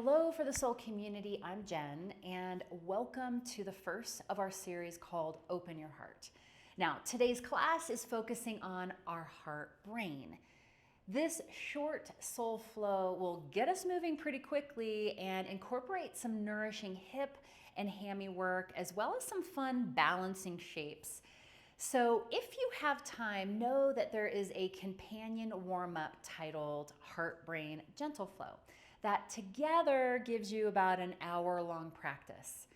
Hello for the soul community, I'm Jen, and welcome to the first of our series called Open Your Heart. Now, today's class is focusing on our heart brain. This short soul flow will get us moving pretty quickly and incorporate some nourishing hip and hammy work, as well as some fun balancing shapes. So if you have time, know that there is a companion warm-up titled Heart Brain Gentle Flow that together gives you about an hour-long practice.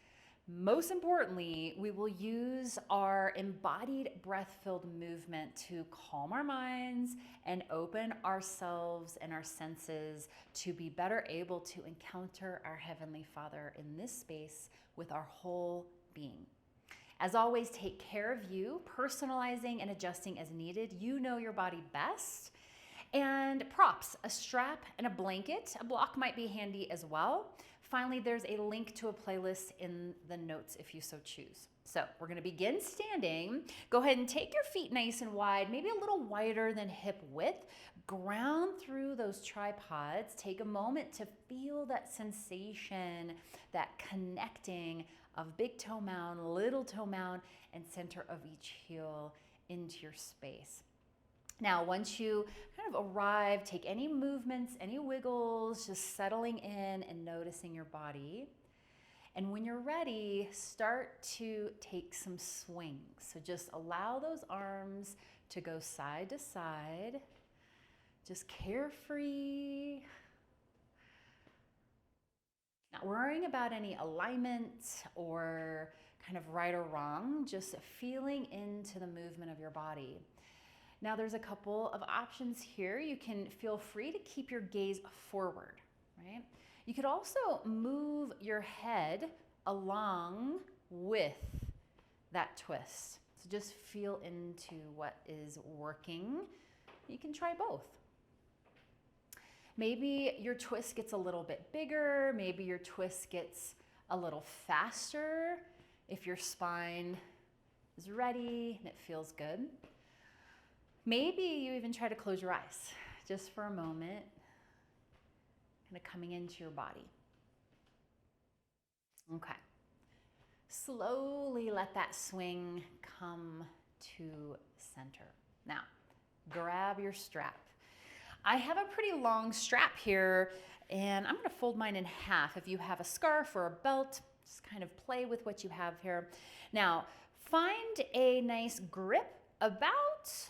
Most importantly, we will use our embodied breath-filled movement to calm our minds and open ourselves and our senses to be better able to encounter our Heavenly Father in this space with our whole being. As always, take care of you, personalizing and adjusting as needed. You know your body best. And props, a strap and a blanket. A block might be handy as well. Finally, there's a link to a playlist in the notes if you so choose. So we're gonna begin standing. Go ahead and take your feet nice and wide, maybe a little wider than hip width. Ground through those tripods. Take a moment to feel that sensation, that connecting of big toe mound, little toe mound, and center of each heel into your space. Now, once you kind of arrive, take any movements, any wiggles, just settling in and noticing your body. And when you're ready, start to take some swings. So just allow those arms to go side to side, just carefree. Not worrying about any alignment or kind of right or wrong, just feeling into the movement of your body. Now there's a couple of options here. You can feel free to keep your gaze forward, right? You could also move your head along with that twist. So just feel into what is working. You can try both. Maybe your twist gets a little bit bigger. Maybe your twist gets a little faster if your spine is ready and it feels good. Maybe you even try to close your eyes just for a moment, kind of coming into your body. Okay. Slowly let that swing come to center. Now, grab your strap. I have a pretty long strap here, and I'm going to fold mine in half. If you have a scarf or a belt, just kind of play with what you have here. Now, find a nice grip about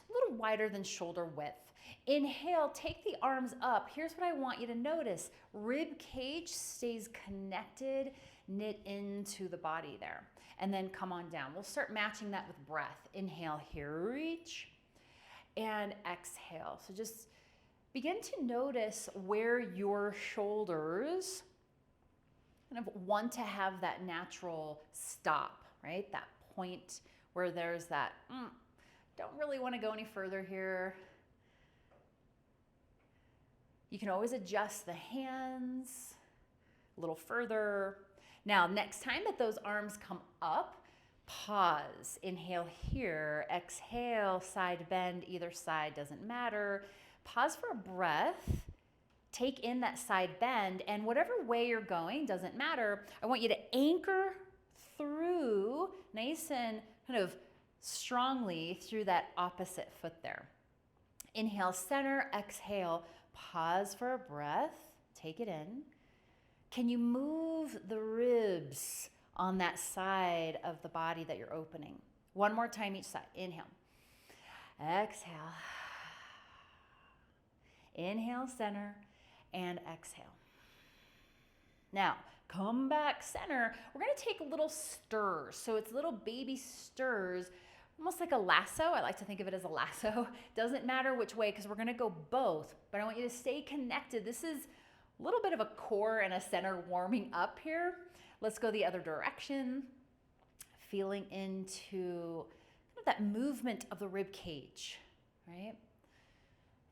a little wider than shoulder width. Inhale, take the arms up. Here's what I want you to notice. Rib cage stays connected, knit into the body there. And then come on down. We'll start matching that with breath. Inhale here, reach, and exhale. So just begin to notice where your shoulders kind of want to have that natural stop, right? That point where there's that, don't really want to go any further here. You can always adjust the hands a little further. Now, next time that those arms come up, pause. Inhale here, exhale, side bend, either side, doesn't matter. Pause for a breath. Take in that side bend, and whatever way you're going, doesn't matter. I want you to anchor through nice and kind of strongly through that opposite foot there. Inhale, center, exhale, pause for a breath, take it in. Can you move the ribs on that side of the body that you're opening? One more time each side. Inhale, exhale. Inhale, center, and exhale. Now, come back center. We're gonna take little stirs. So it's little baby stirs, almost like a lasso. I like to think of it as a lasso. Doesn't matter which way, because we're gonna go both, but I want you to stay connected. This is a little bit of a core and a center warming up here. Let's go the other direction. Feeling into kind of that movement of the rib cage, right?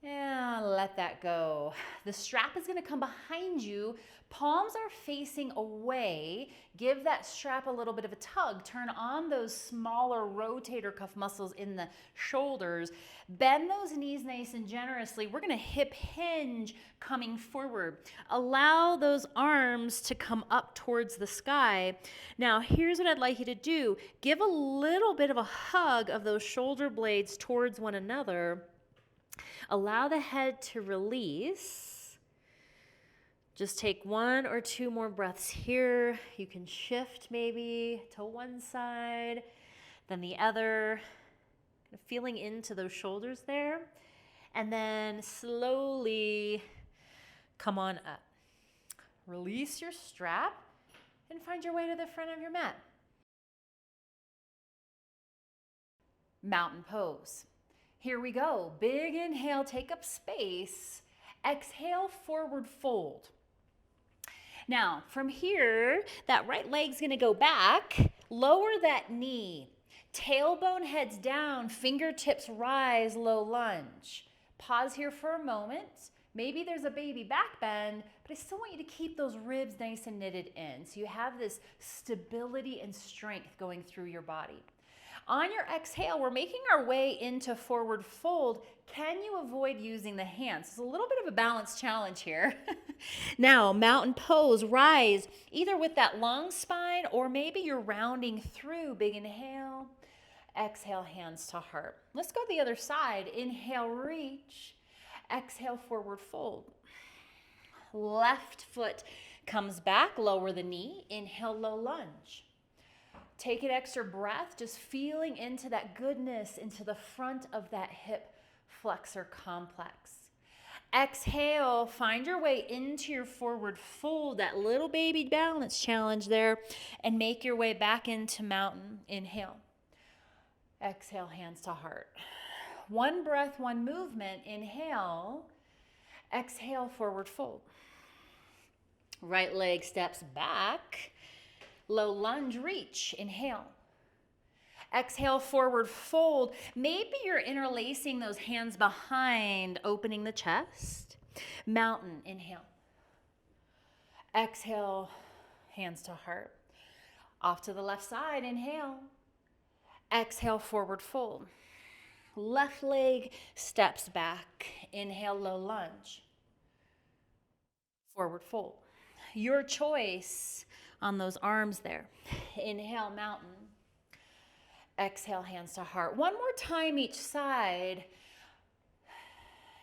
And let that go. The strap is going to come behind you. Palms are facing away. Give that strap a little bit of a tug. Turn on those smaller rotator cuff muscles in the shoulders. Bend those knees nice and generously. We're going to hip hinge coming forward. Allow those arms to come up towards the sky. Now, here's what I'd like you to do. Give a little bit of a hug of those shoulder blades towards one another. Allow the head to release. Just take 1 or 2 more breaths here. You can shift maybe to one side, then the other, kind of feeling into those shoulders there. And then slowly come on up. Release your strap and find your way to the front of your mat. Mountain pose. Here we go. Big inhale, take up space. Exhale, forward fold. Now, from here, that right leg's gonna go back. Lower that knee. Tailbone heads down, fingertips rise, low lunge. Pause here for a moment. Maybe there's a baby back bend, but I still want you to keep those ribs nice and knitted in. So you have this stability and strength going through your body. On your exhale, we're making our way into forward fold. Can you avoid using the hands? It's a little bit of a balance challenge here. Now, mountain pose, rise, either with that long spine or maybe you're rounding through. Big inhale, exhale, hands to heart. Let's go the other side. Inhale, reach. Exhale, forward fold. Left foot comes back, lower the knee. Inhale, low lunge. Take an extra breath, just feeling into that goodness, into the front of that hip flexor complex. Exhale, find your way into your forward fold, that little baby balance challenge there, and make your way back into mountain. Inhale. Exhale, hands to heart. One breath, one movement. Inhale. Exhale, forward fold. Right leg steps back. Low lunge, reach, inhale. Exhale, forward fold. Maybe you're interlacing those hands behind, opening the chest. Mountain, inhale. Exhale, hands to heart. Off to the left side, inhale. Exhale, forward fold. Left leg steps back. Inhale, low lunge. Forward fold. Your choice on those arms there. Inhale, mountain. Exhale, hands to heart. One more time each side.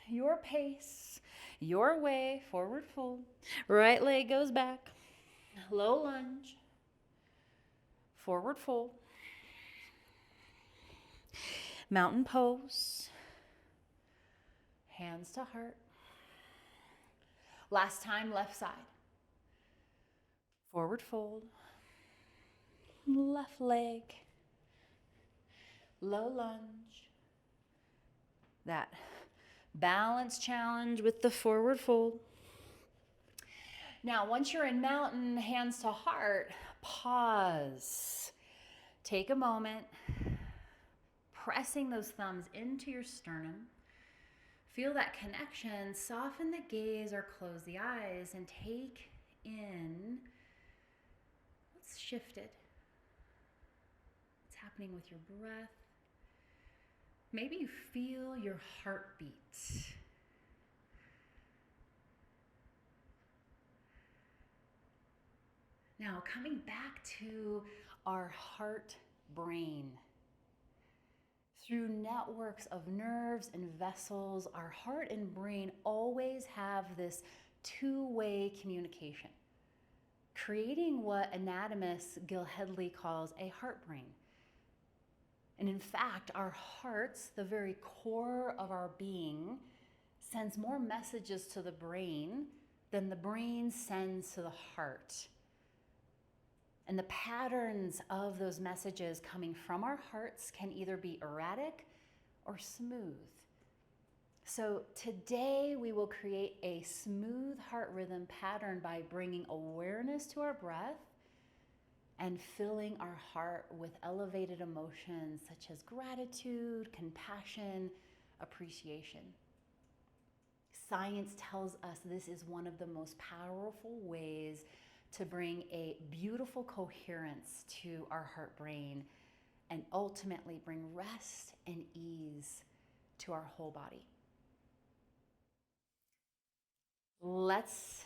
Your pace, your way, forward fold. Right leg goes back. Low lunge. Forward fold. Mountain pose. Hands to heart. Last time, left side. Forward fold, left leg, low lunge. That balance challenge with the forward fold. Now, once you're in mountain, hands to heart, pause. Take a moment, pressing those thumbs into your sternum. Feel that connection, soften the gaze or close the eyes and take in what's shifted. What's happening with your breath. Maybe you feel your heartbeat. Now, coming back to our heart brain. Through networks of nerves and vessels, our heart and brain always have this two-way communication, creating what anatomist Gil Hedley calls a heart brain. And in fact, our hearts, the very core of our being, sends more messages to the brain than the brain sends to the heart. And the patterns of those messages coming from our hearts can either be erratic or smooth. So today we will create a smooth heart rhythm pattern by bringing awareness to our breath and filling our heart with elevated emotions such as gratitude, compassion, appreciation. Science tells us this is one of the most powerful ways to bring a beautiful coherence to our heart brain and ultimately bring rest and ease to our whole body. Let's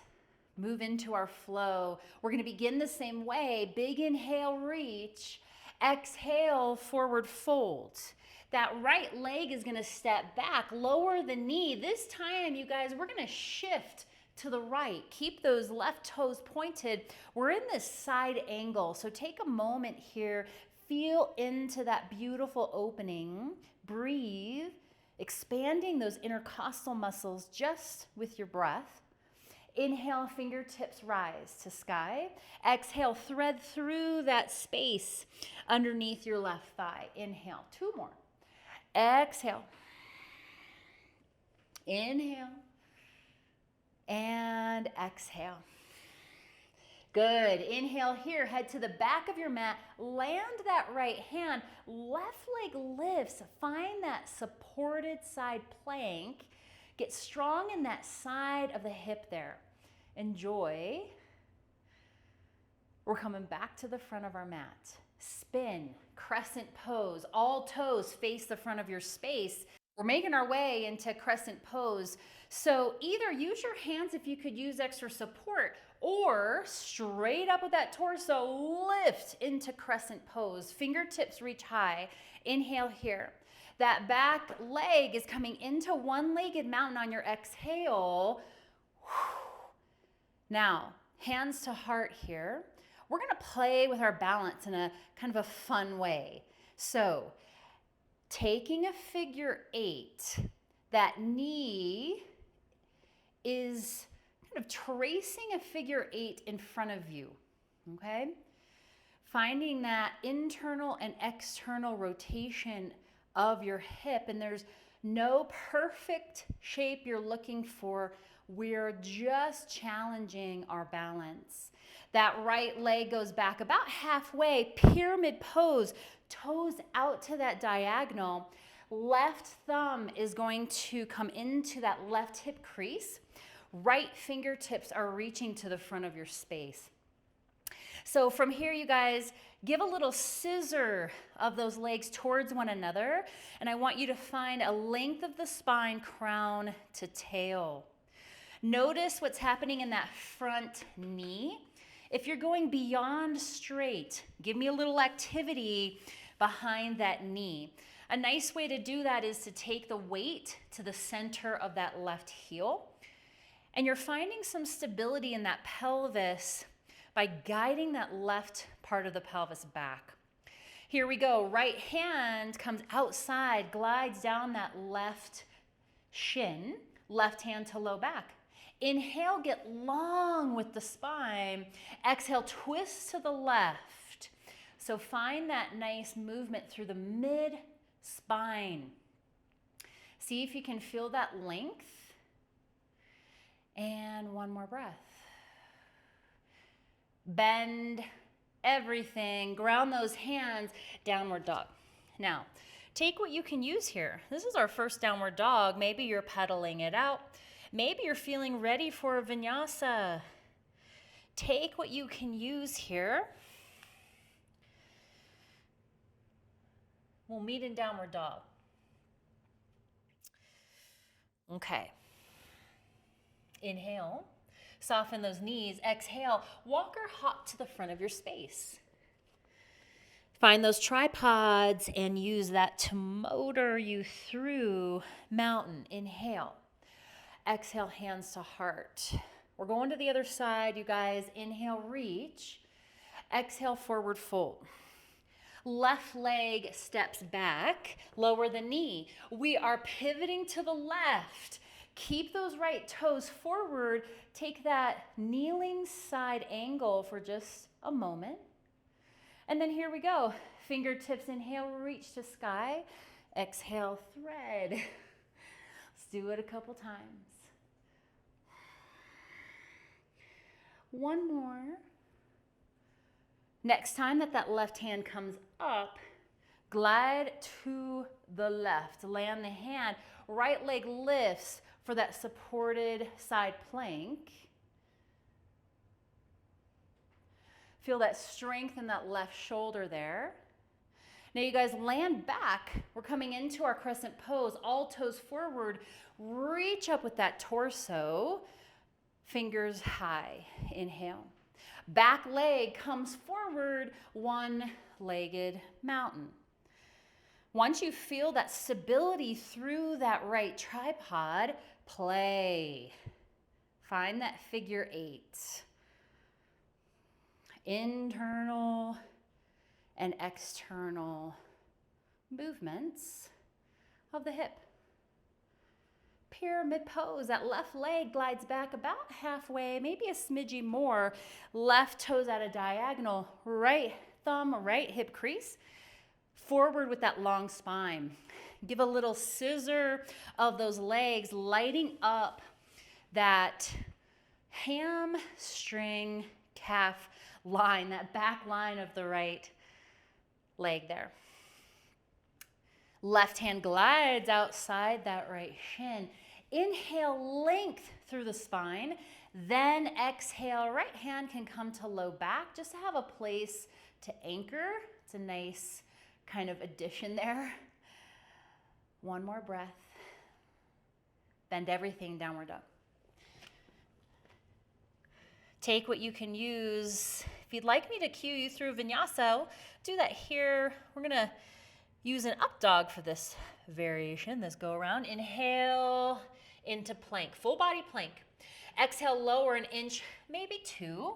move into our flow. We're going to begin the same way. Big inhale, reach. Exhale, forward fold. That right leg is going to step back, lower the knee. This time, you guys, we're going to shift to the right. Keep those left toes pointed. We're in this side angle, so take a moment here. Feel into that beautiful opening. Breathe, expanding those intercostal muscles just with your breath. Inhale, fingertips rise to sky. Exhale, thread through that space underneath your left thigh. Inhale, 2 more. Exhale. Inhale. And exhale. Good. Inhale here. Head to the back of your mat. Land that right hand. Left leg lifts. Find that supported side plank. Get strong in that side of the hip there. Enjoy. We're coming back to the front of our mat. Spin, crescent pose. All toes face the front of your space. We're making our way into crescent pose. So either use your hands if you could use extra support, or straight up with that torso, lift into crescent pose. Fingertips reach high. Inhale here. That back leg is coming into one-legged mountain on your exhale. Now, hands to heart here. We're going to play with our balance in a kind of a fun way. So, taking a figure 8, that knee is kind of tracing a figure 8 in front of you, okay? Finding that internal and external rotation of your hip, and there's no perfect shape you're looking for. We're just challenging our balance. That right leg goes back about halfway, pyramid pose, toes out to that diagonal. Left thumb is going to come into that left hip crease. Right fingertips are reaching to the front of your space. So from here, you guys, give a little scissor of those legs towards one another, and I want you to find a length of the spine, crown to tail. Notice what's happening in that front knee. If you're going beyond straight, give me a little activity behind that knee. A nice way to do that is to take the weight to the center of that left heel. And you're finding some stability in that pelvis by guiding that left part of the pelvis back. Here we go. Right hand comes outside, glides down that left shin, left hand to low back. Inhale, get long with the spine. Exhale, twist to the left. So find that nice movement through the mid-spine. See if you can feel that length. And one more breath. Bend everything. Ground those hands. Downward dog. Now, take what you can use here. This is our first downward dog. Maybe you're pedaling it out. Maybe you're feeling ready for a vinyasa. Take what you can use here. We'll meet in downward dog. Okay. Inhale. Soften those knees. Exhale. Walk or hop to the front of your space. Find those tripods and use that to motor you through mountain. Inhale. Exhale, hands to heart. We're going to the other side, you guys. Inhale, reach. Exhale, forward fold. Left leg steps back. Lower the knee. We are pivoting to the left. Keep those right toes forward. Take that kneeling side angle for just a moment. And then here we go. Fingertips, inhale, reach to sky. Exhale, thread. Let's do it a couple times. One more. Next time that left hand comes up, glide to the left. Land the hand. Right leg lifts. for that supported side plank. Feel that strength in that left shoulder there. Now you guys land back. We're coming into our crescent pose, all toes forward. Reach up with that torso, fingers high. Inhale. Back leg comes forward, one-legged mountain. Once you feel that stability through that right tripod, play. Find that figure 8. Internal and external movements of the hip. Pyramid pose, that left leg glides back about halfway, maybe a smidgy more. Left toes at a diagonal, right thumb, right hip crease. Forward with that long spine. Give a little scissor of those legs, lighting up that hamstring calf line, that back line of the right leg there. Left hand glides outside that right shin. Inhale, length through the spine. Then exhale, right hand can come to low back just to have a place to anchor. It's a nice kind of addition there. One more breath. Bend everything, downward dog. Take what you can use. If you'd like me to cue you through vinyasa, do that here. We're gonna use an up dog for this variation, this go around. Inhale into plank, full body plank. Exhale, lower an inch, maybe 2.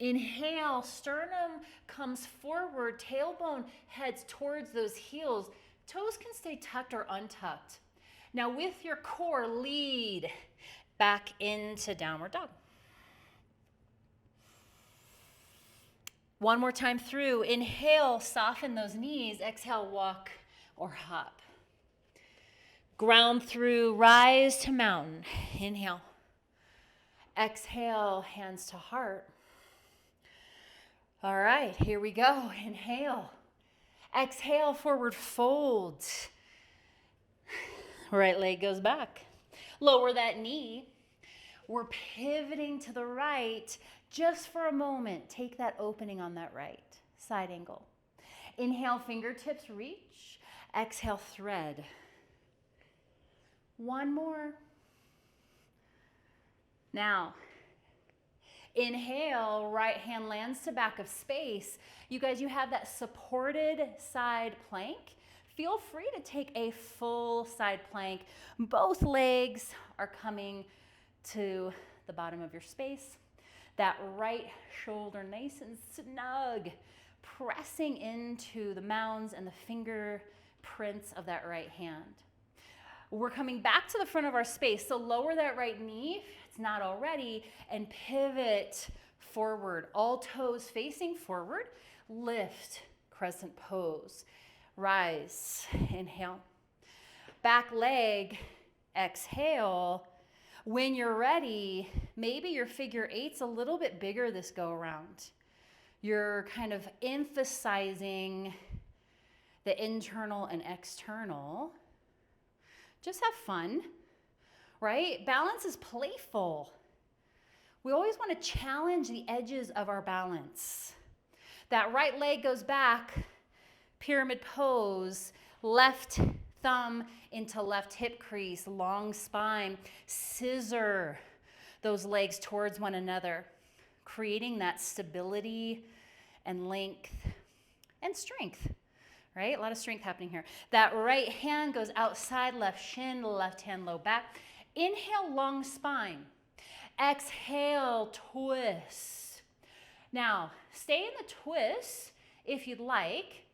Inhale, sternum comes forward, tailbone heads towards those heels. Toes can stay tucked or untucked. Now with your core, lead back into downward dog. One more time through. Inhale, soften those knees. Exhale, walk or hop. Ground through, rise to mountain. Inhale. Exhale, hands to heart. All right, here we go. Inhale. Exhale, forward fold. Right leg goes back. Lower that knee. We're pivoting to the right just for a moment. Take that opening on that right side angle. Inhale, fingertips reach. Exhale, thread. One more. Now, inhale, right hand lands to back of space. You guys, you have that supported side plank. Feel free to take a full side plank. Both legs are coming to the bottom of your space. That right shoulder nice and snug, pressing into the mounds and the fingerprints of that right hand. We're coming back to the front of our space, so lower that right knee, if it's not already, and pivot forward. All toes facing forward. Lift, crescent pose. Rise, inhale. Back leg, exhale. When you're ready, maybe your figure 8's a little bit bigger this go around. You're kind of emphasizing the internal and external. Just have fun, right? Balance is playful. We always want to challenge the edges of our balance. That right leg goes back, pyramid pose, left thumb into left hip crease, long spine, scissor those legs towards one another, creating that stability and length and strength, right? A lot of strength happening here. That right hand goes outside, left shin, left hand low back. Inhale, long spine. Exhale, twist. Now, stay in the twist if you'd like.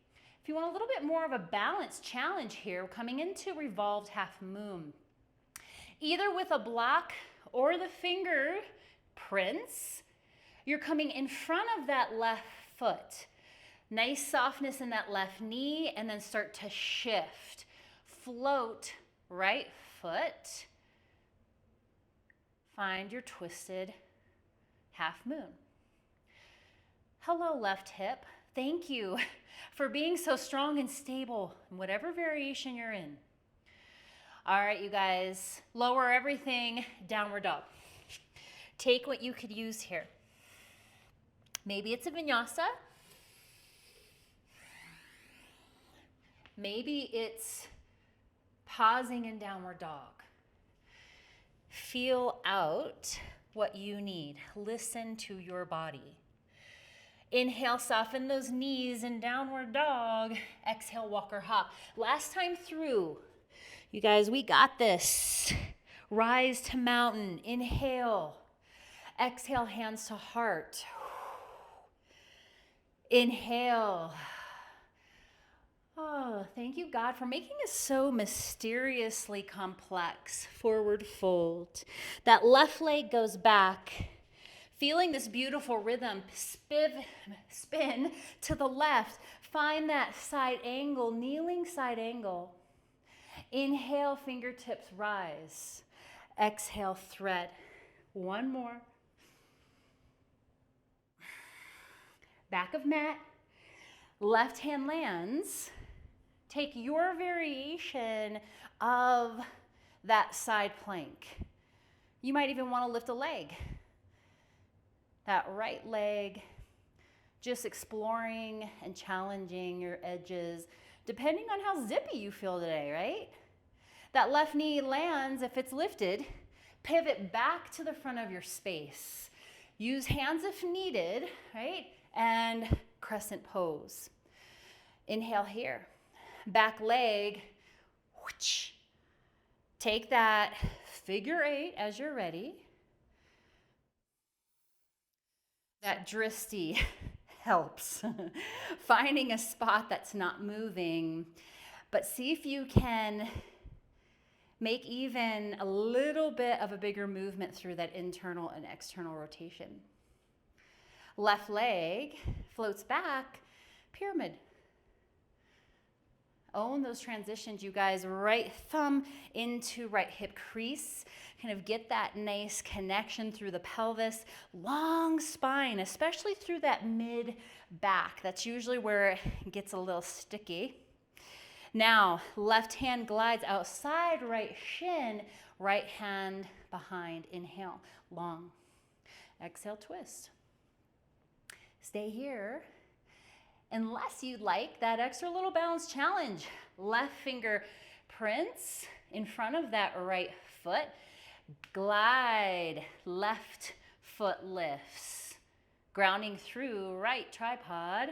If you want a little bit more of a balance challenge here, we're coming into revolved half moon. Either with a block or the finger prints, you're coming in front of that left foot. Nice softness in that left knee, and then start to shift. Float right foot. Find your twisted half moon. Hello, left hip. Thank you for being so strong and stable in whatever variation you're in. All right, you guys, lower everything, downward dog. Take what you could use here. Maybe it's a vinyasa. Maybe it's pausing in downward dog. Feel out what you need. Listen to your body. Inhale, soften those knees in downward dog. Exhale, walk or hop. Last time through, you guys, we got this. Rise to mountain. Inhale. Exhale, hands to heart. Inhale. Oh, thank you, God, for making us so mysteriously complex. Forward fold. That left leg goes back. Feeling this beautiful rhythm, spin to the left. Find that side angle, kneeling side angle. Inhale, fingertips rise. Exhale, thread. One more. Back of mat. Left hand lands. Take your variation of that side plank. You might even want to lift a leg. That right leg, just exploring and challenging your edges, depending on how zippy you feel today, right? That left knee lands, if it's lifted, pivot back to the front of your space. Use hands if needed, right? And crescent pose. Inhale here. Back leg, whoosh. Take that figure 8 as you're ready. That dristy helps. Finding a spot that's not moving, but see if you can make even a little bit of a bigger movement through that internal and external rotation. Left leg floats back, pyramid. Own those transitions, you guys. Right thumb into right hip crease. Kind of get that nice connection through the pelvis. Long spine, especially through that mid back. That's usually where it gets a little sticky. Now, left hand glides outside right shin, right hand behind. Inhale, long. Exhale, twist. Stay here. Unless you'd like that extra little balance challenge. Left finger prints in front of that right foot. Glide, left foot lifts. Grounding through right tripod.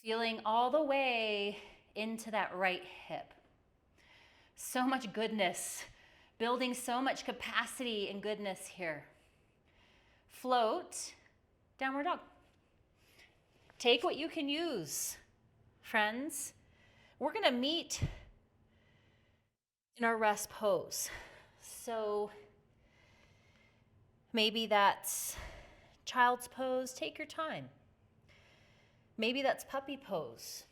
Feeling all the way into that right hip. So much goodness. Building so much capacity and goodness here. Float, downward dog. Take what you can use, friends. We're gonna meet in our rest pose. So maybe that's child's pose, take your time. Maybe that's puppy pose.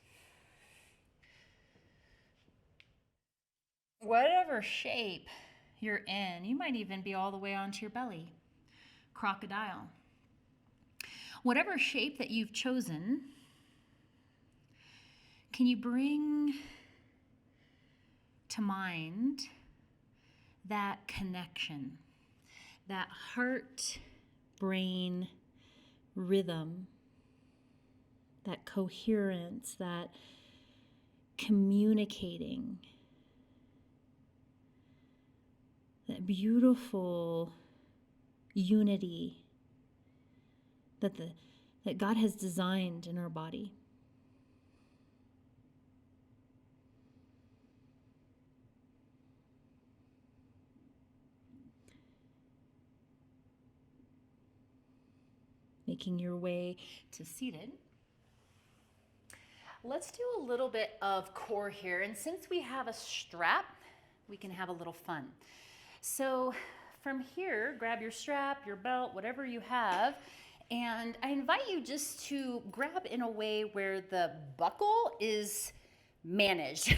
Whatever shape you're in, you might even be all the way onto your belly. Crocodile. Whatever shape that you've chosen, can you bring to mind that connection, that heart-brain rhythm, that coherence, that communicating, that beautiful unity that God has designed in our body. Making your way to seated. Let's do a little bit of core here. And since we have a strap, we can have a little fun. So from here, grab your strap, your belt, whatever you have. And I invite you just to grab in a way where the buckle is managed.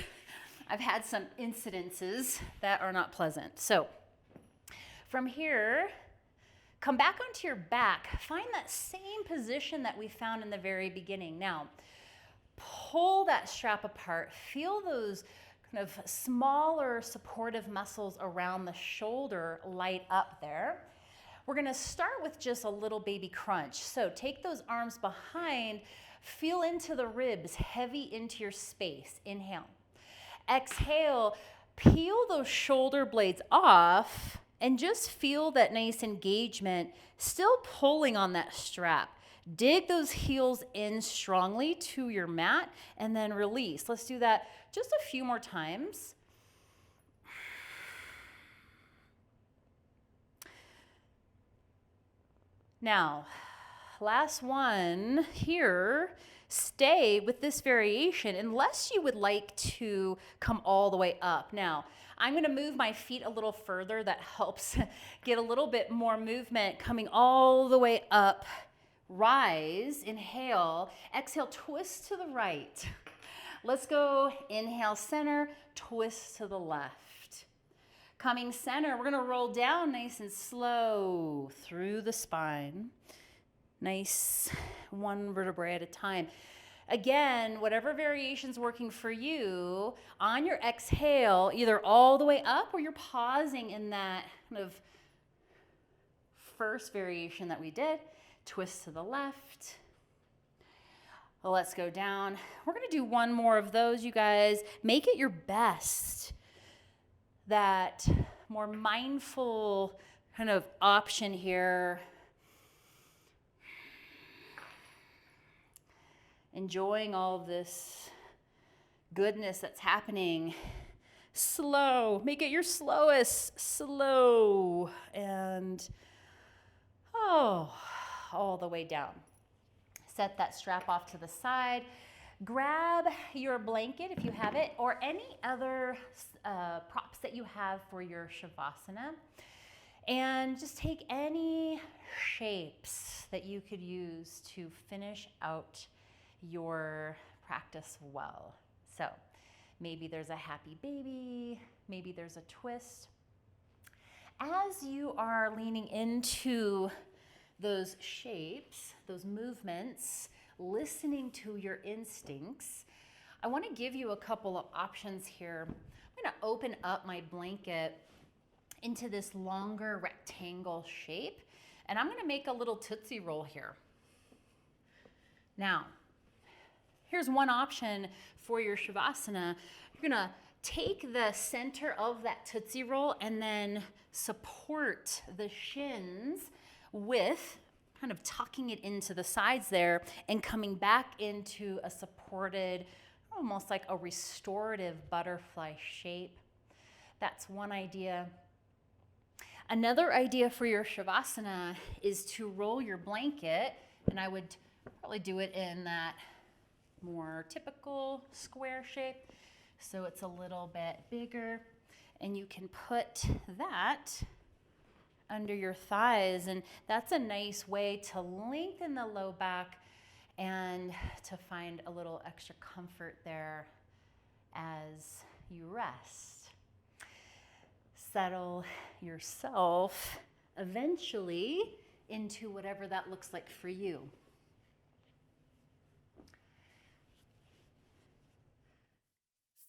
I've had some incidences that are not pleasant. So from here, come back onto your back. Find that same position that we found in the very beginning. Now, pull that strap apart. Feel those kind of smaller supportive muscles around the shoulder light up there. We're gonna start with just a little baby crunch. So take those arms behind, feel into the ribs, heavy into your space. Inhale. Exhale, peel those shoulder blades off and just feel that nice engagement, still pulling on that strap. Dig those heels in strongly to your mat and then release. Let's do that just a few more times. Now, last one here. Stay with this variation unless you would like to come all the way up. Now, I'm gonna move my feet a little further. That helps get a little bit more movement coming all the way up. Rise, inhale, exhale, twist to the right. Let's go, inhale, center, twist to the left. Coming center, we're gonna roll down nice and slow through the spine. Nice, one vertebrae at a time. Again, whatever variation's working for you, on your exhale, either all the way up or you're pausing in that kind of first variation that we did. Twist to the left. Let's go down. We're gonna do one more of those, you guys. Make it your best. That more mindful kind of option here. Enjoying all of this goodness that's happening. Slow, make it your slowest, slow, and all the way down. Set that strap off to the side. Grab your blanket if you have it, or any other props that you have for your Shavasana. And just take any shapes that you could use to finish out your practice well. So maybe there's a happy baby, maybe there's a twist. As you are leaning into those shapes, those movements, listening to your instincts, I want to give you a couple of options here. I'm going to open up my blanket into this longer rectangle shape, and I'm going to make a little Tootsie Roll here. Now, here's one option for your Shavasana. You're going to take the center of that Tootsie Roll and then support the shins with kind of tucking it into the sides there and coming back into a supported, almost like a restorative butterfly shape. That's one idea. Another idea for your Shavasana is to roll your blanket, and I would probably do it in that more typical square shape, so it's a little bit bigger, and you can put that under your thighs, and that's a nice way to lengthen the low back and to find a little extra comfort there as you rest. Settle yourself eventually into whatever that looks like for you.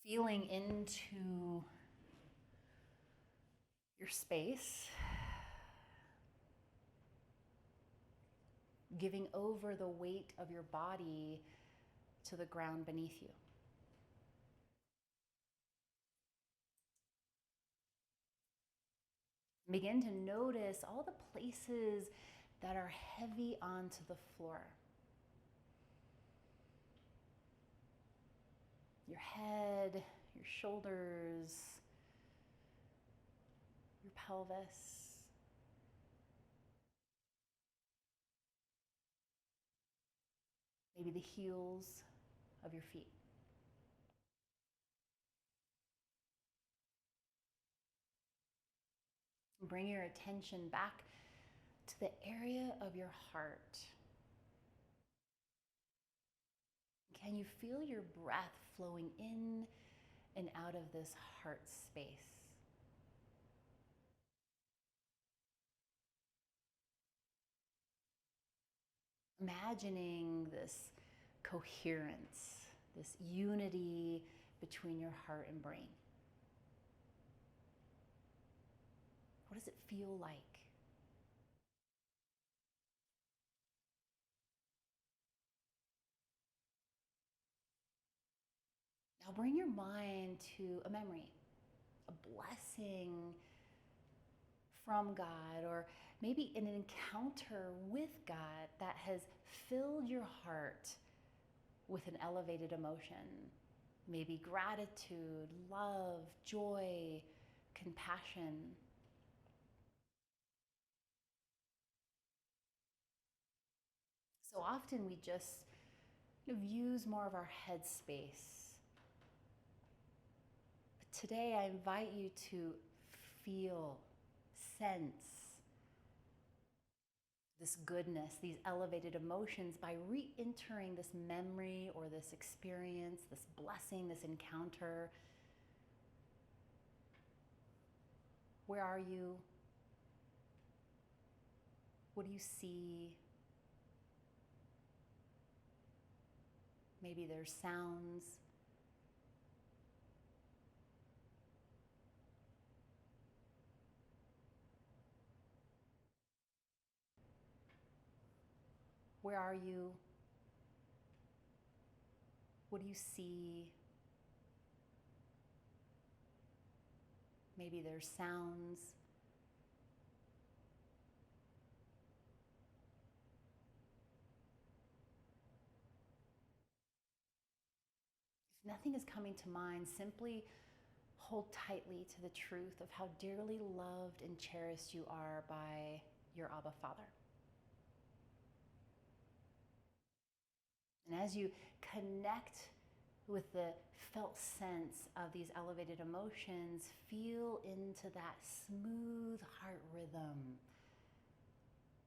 Feeling into your space, giving over the weight of your body to the ground beneath you. Begin to notice all the places that are heavy onto the floor. Your head, your shoulders, your pelvis. Maybe the heels of your feet. Bring your attention back to the area of your heart. Can you feel your breath flowing in and out of this heart space? Imagining this coherence, this unity between your heart and brain? What does it feel like? Now bring your mind to a memory, a blessing from God, or maybe an encounter with God that has filled your heart with an elevated emotion. Maybe gratitude, love, joy, compassion. So often we just use more of our head space. But today I invite you to feel, sense this goodness, these elevated emotions by re-entering this memory or this experience, this blessing, this encounter. Where are you? What do you see? Maybe there's sounds. Where are you? What do you see? Maybe there's sounds. If nothing is coming to mind, simply hold tightly to the truth of how dearly loved and cherished you are by your Abba Father. And as you connect with the felt sense of these elevated emotions, feel into that smooth heart rhythm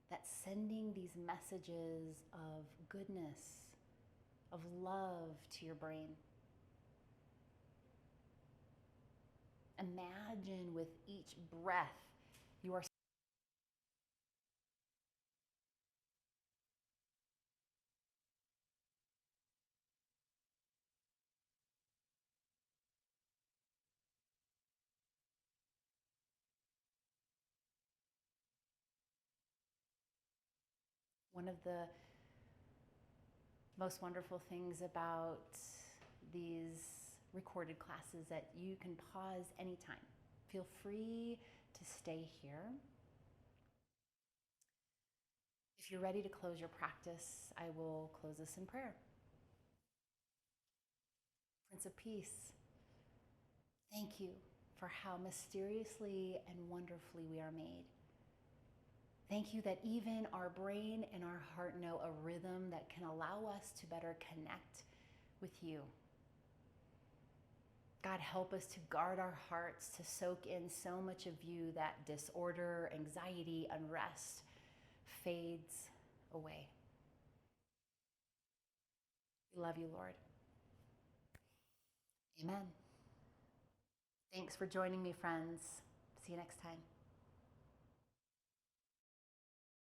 that's sending these messages of goodness, of love to your brain. Imagine with each breath you are one of the most wonderful things about these recorded classes that you can pause anytime. Feel free to stay here. If you're ready to close your practice, I will close this in prayer. Prince of Peace, thank you for how mysteriously and wonderfully we are made. Thank you that even our brain and our heart know a rhythm that can allow us to better connect with you. God, help us to guard our hearts, to soak in so much of you that disorder, anxiety, unrest fades away. We love you, Lord. Amen. Thanks for joining me, friends. See you next time.